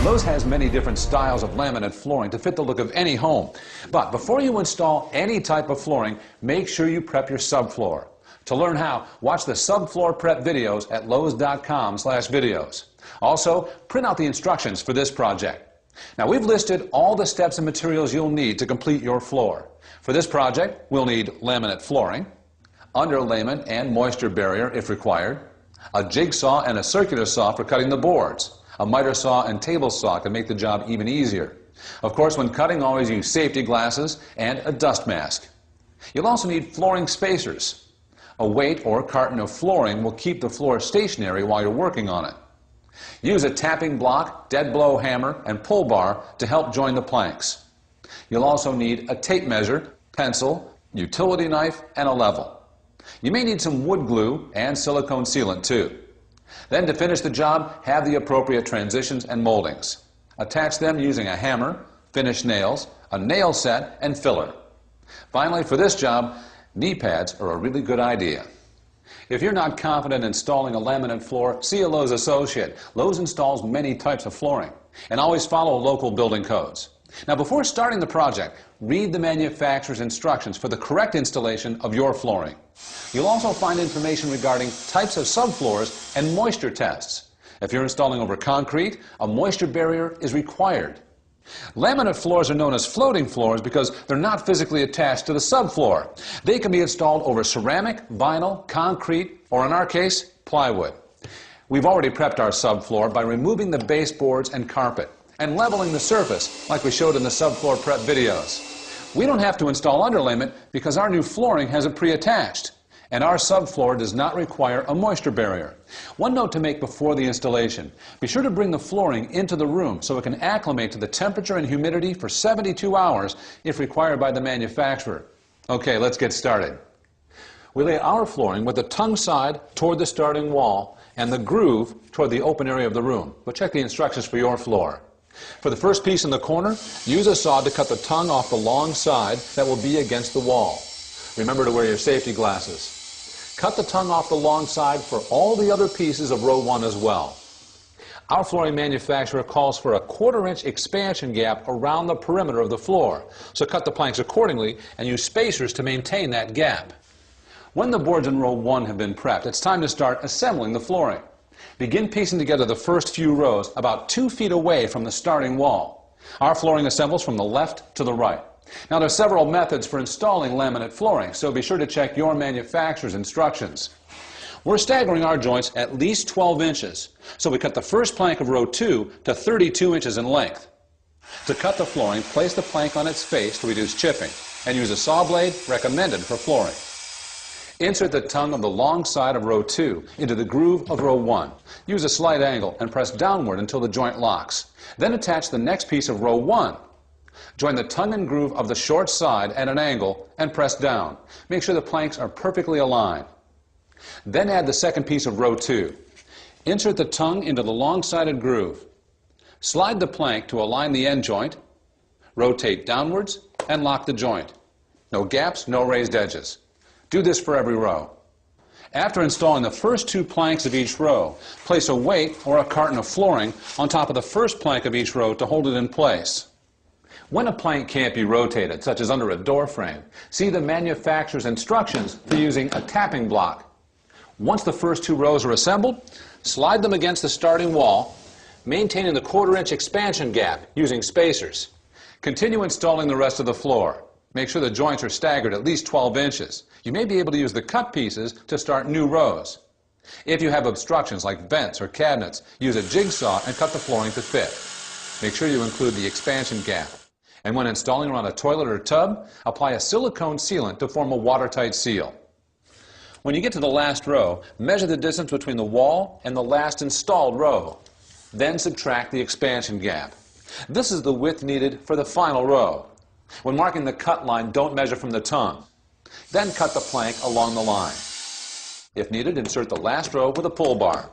Lowe's has many different styles of laminate flooring to fit the look of any home. But before you install any type of flooring, make sure you prep your subfloor. To learn how, watch the subfloor prep videos at lowes.com/videos. Also, print out the instructions for this project. Now, we've listed all the steps and materials you'll need to complete your floor. For this project, we'll need laminate flooring, underlayment and moisture barrier if required, a jigsaw and a circular saw for cutting the boards. A miter saw and table saw can make the job even easier. Of course, when cutting, always use safety glasses and a dust mask. You'll also need flooring spacers. A weight or carton of flooring will keep the floor stationary while you're working on it. Use a tapping block, dead blow hammer, and pull bar to help join the planks. You'll also need a tape measure, pencil, utility knife, and a level. You may need some wood glue and silicone sealant too. Then to finish the job, have the appropriate transitions and moldings. Attach them using a hammer, finish nails, a nail set, and filler. Finally, for this job, knee pads are a really good idea. If you're not confident installing a laminate floor, see a Lowe's associate. Lowe's installs many types of flooring. And always follow local building codes. Now, before starting the project, read the manufacturer's instructions for the correct installation of your flooring. You'll also find information regarding types of subfloors and moisture tests. If you're installing over concrete, a moisture barrier is required. Laminate floors are known as floating floors because they're not physically attached to the subfloor. They can be installed over ceramic, vinyl, concrete, or in our case, plywood. We've already prepped our subfloor by removing the baseboards and carpet and leveling the surface like we showed in the subfloor prep videos. We don't have to install underlayment because our new flooring has it pre-attached, and our subfloor does not require a moisture barrier. One note to make before the installation: be sure to bring the flooring into the room so it can acclimate to the temperature and humidity for 72 hours if required by the manufacturer. Okay, let's get started. We lay our flooring with the tongue side toward the starting wall and the groove toward the open area of the room. But check the instructions for your floor. For the first piece in the corner, use a saw to cut the tongue off the long side that will be against the wall. Remember to wear your safety glasses. Cut the tongue off the long side for all the other pieces of row 1 as well. Our flooring manufacturer calls for a 1/4-inch expansion gap around the perimeter of the floor, so cut the planks accordingly and use spacers to maintain that gap. When the boards in row 1 have been prepped, it's time to start assembling the flooring. Begin piecing together the first few rows about 2 feet away from the starting wall. Our flooring assembles from the left to the right. Now, there are several methods for installing laminate flooring, so be sure to check your manufacturer's instructions. We're staggering our joints at least 12 inches, so we cut the first plank of row 2 to 32 inches in length. To cut the flooring, place the plank on its face to reduce chipping, and use a saw blade recommended for flooring. Insert the tongue of the long side of row 2 into the groove of row 1. Use a slight angle and press downward until the joint locks. Then attach the next piece of row 1. Join the tongue and groove of the short side at an angle and press down. Make sure the planks are perfectly aligned. Then add the second piece of row 2. Insert the tongue into the long-sided groove. Slide the plank to align the end joint, rotate downwards, and lock the joint. No gaps, no raised edges. Do this for every row. After installing the first 2 planks of each row, place a weight or a carton of flooring on top of the first plank of each row to hold it in place. When a plank can't be rotated, such as under a door frame, see the manufacturer's instructions for using a tapping block. Once the first 2 rows are assembled, slide them against the starting wall, maintaining the 1/4-inch expansion gap using spacers. Continue installing the rest of the floor. Make sure the joints are staggered at least 12 inches. You may be able to use the cut pieces to start new rows. If you have obstructions like vents or cabinets, use a jigsaw and cut the flooring to fit. Make sure you include the expansion gap. And when installing around a toilet or tub, apply a silicone sealant to form a watertight seal. When you get to the last row, measure the distance between the wall and the last installed row. Then subtract the expansion gap. This is the width needed for the final row. When marking the cut line, don't measure from the tongue. Then cut the plank along the line. If needed, insert the last row with a pull bar.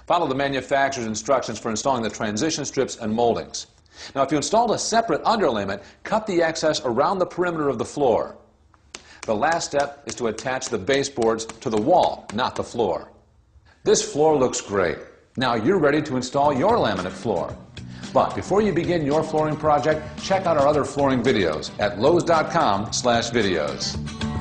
Follow the manufacturer's instructions for installing the transition strips and moldings. Now, if you installed a separate underlayment, cut the excess around the perimeter of the floor. The last step is to attach the baseboards to the wall, not the floor. This floor looks great. Now you're ready to install your laminate floor. But before you begin your flooring project, check out our other flooring videos at lowes.com/videos.